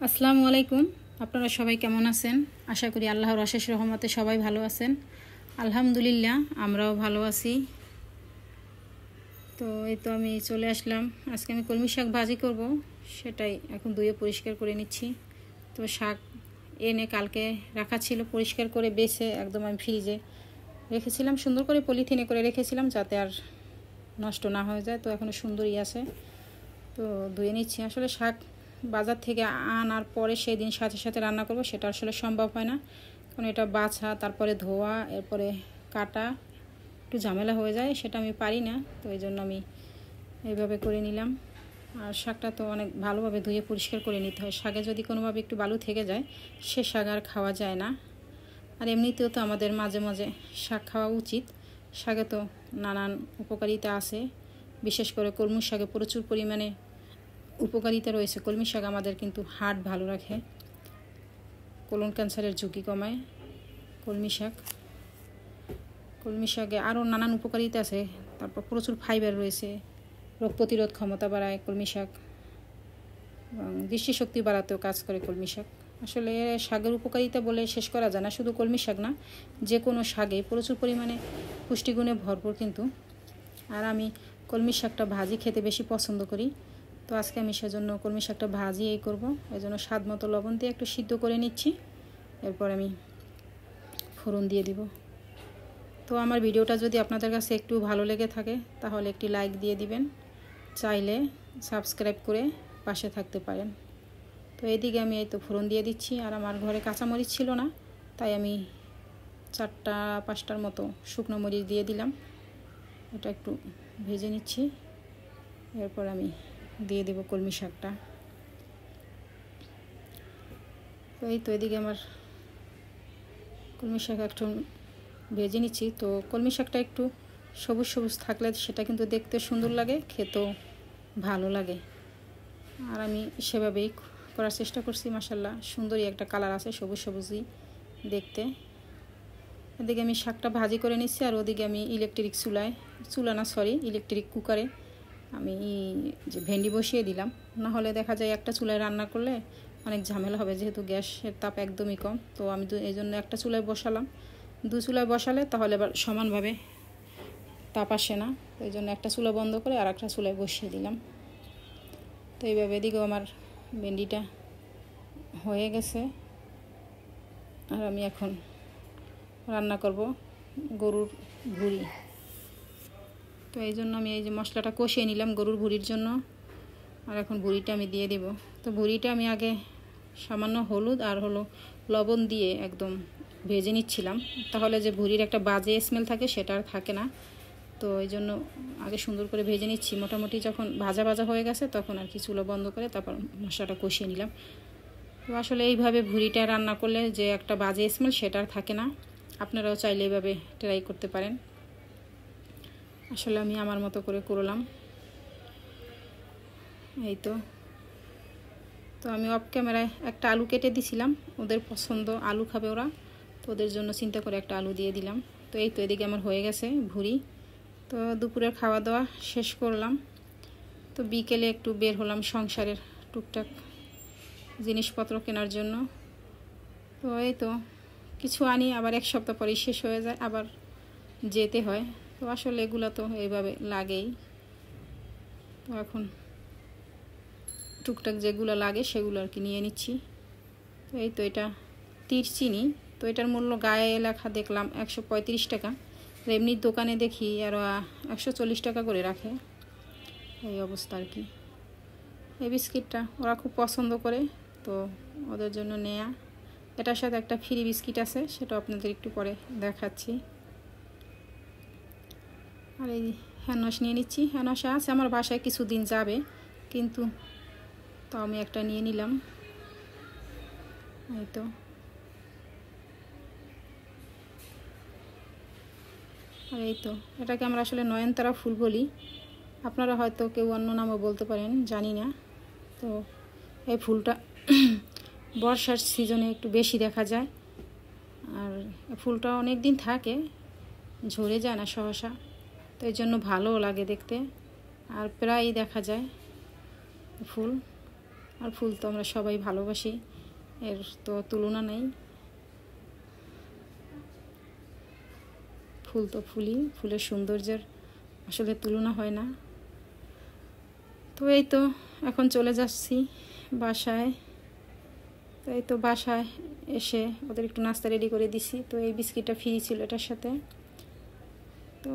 আসসালামু আলাইকুম। আপনারা সবাই কেমন আছেন? আশা করি আল্লাহর অশেষ রহমতে সবাই ভালো আছেন। আলহামদুলিল্লাহ আমরাও ভালো আছি। তো এই তো আমি চলে আসলাম। আজকে আমি কলমি শাক ভাজি করব, সেটাই এখন ধুয়ে পরিষ্কার করে নিচ্ছি। তো শাক এনে কালকে রাখা ছিল, পরিষ্কার করে বেছে একদম আমি ফ্রিজে রেখেছিলাম, সুন্দর করে পলিথিনে করে রেখেছিলাম যাতে আর নষ্ট না হয়ে যায়। তো এখনও সুন্দরই আছে। তো ধুয়ে নিচ্ছি। আসলে শাক বাজার থেকে আনার পরে সেই দিন সাথে সাথে রান্না করব সেটা আসলে সম্ভব হয় না, কারণ এটা বাছা, তারপরে ধোয়া, এরপরে কাটা, একটু ঝামেলা হয়ে যায়, সেটা আমি পারি না। তো এই জন্য আমি এইভাবে করে নিলাম। আর শাকটা তো অনেক ভালোভাবে ধুয়ে পরিষ্কার করে নিতে হয়। শাকে যদি কোনোভাবে একটু বালু থেকে যায় সে শাক আর খাওয়া যায় না। আর এমনিতেও তো আমাদের মাঝে মাঝে শাক খাওয়া উচিত। শাকে তো নানান উপকারিতা আছে, বিশেষ করে কলমি শাকে প্রচুর পরিমাণে উপকারিতা রয়েছে। কলমি শাক আমাদের কিন্তু হার্ট ভালো রাখে, কোলন ক্যান্সারের ঝুঁকি কমায়। কলমি শাকে আরও নানান উপকারিতা আছে। তারপর প্রচুর ফাইবার রয়েছে, রোগ প্রতিরোধ ক্ষমতা বাড়ায় কলমি শাক, এবং দৃষ্টিশক্তি বাড়াতেও কাজ করে কলমি শাক। আসলে শাকের উপকারিতা বলে শেষ করা যায় না। শুধু কলমি শাক না, যে কোনো শাকে প্রচুর পরিমাণে পুষ্টিগুণে ভরপুর কিন্তু। আর আমি কলমি শাকটা ভাজি খেতে বেশি পছন্দ করি। তো আজকে আমি সেজন্য কলমি শাকটা ভাজিই করব। এই জন্য স্বাদ মতো লবণ দিয়ে একটু সিদ্ধ করে নিচ্ছি, এরপর আমি ফোড়ন দিয়ে দিব। তো আমার ভিডিওটা যদি আপনাদের কাছে একটু ভালো লেগে থাকে তাহলে একটি লাইক দিয়ে দিবেন, চাইলে সাবস্ক্রাইব করে পাশে থাকতে পারেন। তো এইদিকে আমি এই তো ফোড়ন দিয়ে দিচ্ছি। আর আমার ঘরে কাঁচামরিচ ছিল না, তাই আমি 4-5টার মতো শুকনো মরিচ দিয়ে দিলাম। এটা একটু ভেজে নিচ্ছি, এরপর আমি দিয়ে দেব কলমি শাকটা। তো এই তো এদিকে আমার কলমি শাক একটু ভেজে নিচ্ছি। তো কলমি শাকটা একটু সবুজ সবুজ থাকলে সেটা কিন্তু দেখতে সুন্দর লাগে, খেতেও ভালো লাগে। আর আমি সেভাবেই করার চেষ্টা করছি। মাশাআল্লাহ সুন্দরই একটা কালার আছে, সবুজ সবুজই দেখতে। এদিকে আমি শাকটা ভাজি করে নিচ্ছি, আর ওদিকে আমি ইলেকট্রিক কুকারে আমি যে ভেন্ডি বসিয়ে দিলাম। না হলে দেখা যায় একটা চুলায় রান্না করলে অনেক ঝামেলা হবে, যেহেতু গ্যাসের তাপ একদমই কম। তো আমি এই জন্য একটা চুলায় বসালাম। 2 চুলায় বসালে তাহলে আবার সমানভাবে তাপ আসে না। তো এই জন্য একটা চুলা বন্ধ করে আর একটা চুলায় বসিয়ে দিলাম। তো এইভাবে এদিকেও আমার ভেন্ডিটা হয়ে গেছে। আর আমি এখন রান্না করব গরুর ভুঁড়ি। তো এই জন্য আমি এই যে মশলাটা কষিয়ে নিলাম গরুর ভুঁড়ির জন্য। আর এখন ভুঁড়িটা আমি দিয়ে দেব। তো ভুঁড়িটা আমি আগে সামান্য হলুদ আর লবণ দিয়ে একদম ভেজে নিচ্ছিলাম, তাহলে যে ভুঁড়ির একটা বাজে স্মেল থাকে সেটা আর থাকে না। তো এই জন্য আগে সুন্দর করে ভেজে নিচ্ছি। মোটামুটি যখন ভাজা ভাজা হয়ে গেছে তখন আর কি চুলো বন্ধ করে তারপর মশলাটা কষিয়ে নিলাম। তো আসলে এইভাবে ভুঁড়িটা রান্না করলে যে একটা বাজে স্মেল সেটা আর থাকে না। আপনারাও চাইলে এইভাবে ট্রাই করতে পারেন। আসলে আমি আমার মতো করে করলাম। এই তো আমি অফ ক্যামেরায় একটা আলু কেটে দিছিলাম, ওদের পছন্দ আলু খাবে ওরা, তো ওদের জন্য চিন্তা করে একটা আলু দিয়ে দিলাম। তো এই তো এদিকে আমার হয়ে গেছে ভুঁড়ি। তো দুপুরের খাওয়া দাওয়া শেষ করলাম। তো বিকেলে একটু বের হলাম সংসারের টুকটাক জিনিসপত্র কেনার জন্য। তো এই তো কিছু আনি, আবার 1 সপ্তাহ পরেই শেষ হয়ে যায়, আবার যেতে হয়। তো আসলে এগুলো তো এইভাবে লাগেই। তো এখন টুকটাক যেগুলো লাগে সেগুলো আর কি নিয়ে নিচ্ছি। তো এই তো এটা তীর চিনি। তো এটার মূল্য গায়ে লেখা দেখলাম 135 টাকা, এমনি দোকানে দেখি আর 140 টাকা করে রাখে। এই অবস্থা আর কি। এই বিস্কিটটা ওরা খুব পছন্দ করে, তো ওদের জন্য নেয়া। এটার সাথে একটা ফ্রি বিস্কিট আছে, সেটা আপনাদের একটু পরে দেখাচ্ছি। আর এই হ্যানস নিয়ে নিচ্ছি। হ্যানস আছে আমার বাসায়, কিছুদিন যাবে, কিন্তু তো আমি একটা নিয়ে নিলাম। এই তো আর এই তো এটাকে আমরা আসলে নয়নতারা ফুল বলি, আপনারা হয়তো কেউ অন্য নামও বলতে পারেন, জানি না। তো এই ফুলটা বর্ষার সিজনে একটু বেশি দেখা যায়, আর ফুলটা অনেক দিন থাকে, ঝরে যায় না সহসা। তো এই জন্য ভালোও লাগে দেখতে, আর প্রায়ই দেখা যায় ফুল। আর ফুল তো আমরা সবাই ভালোবাসি, এর তো তুলনা নেই। ফুল তো ফুলই, ফুলের সৌন্দর্যের আসলে তুলনা হয় না। তো এই তো এখন চলে যাচ্ছি বাসায়। তো এই তো বাসায় এসে ওদের একটু নাস্তা রেডি করে দিছি। তো এই বিস্কিটটা ফ্রি ছিল এটার সাথে। তো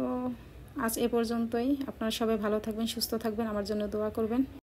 আজ এ পর্যন্তই। আপনারা সবাই ভালো থাকবেন, সুস্থ থাকবেন, আমার জন্য দোয়া করবেন।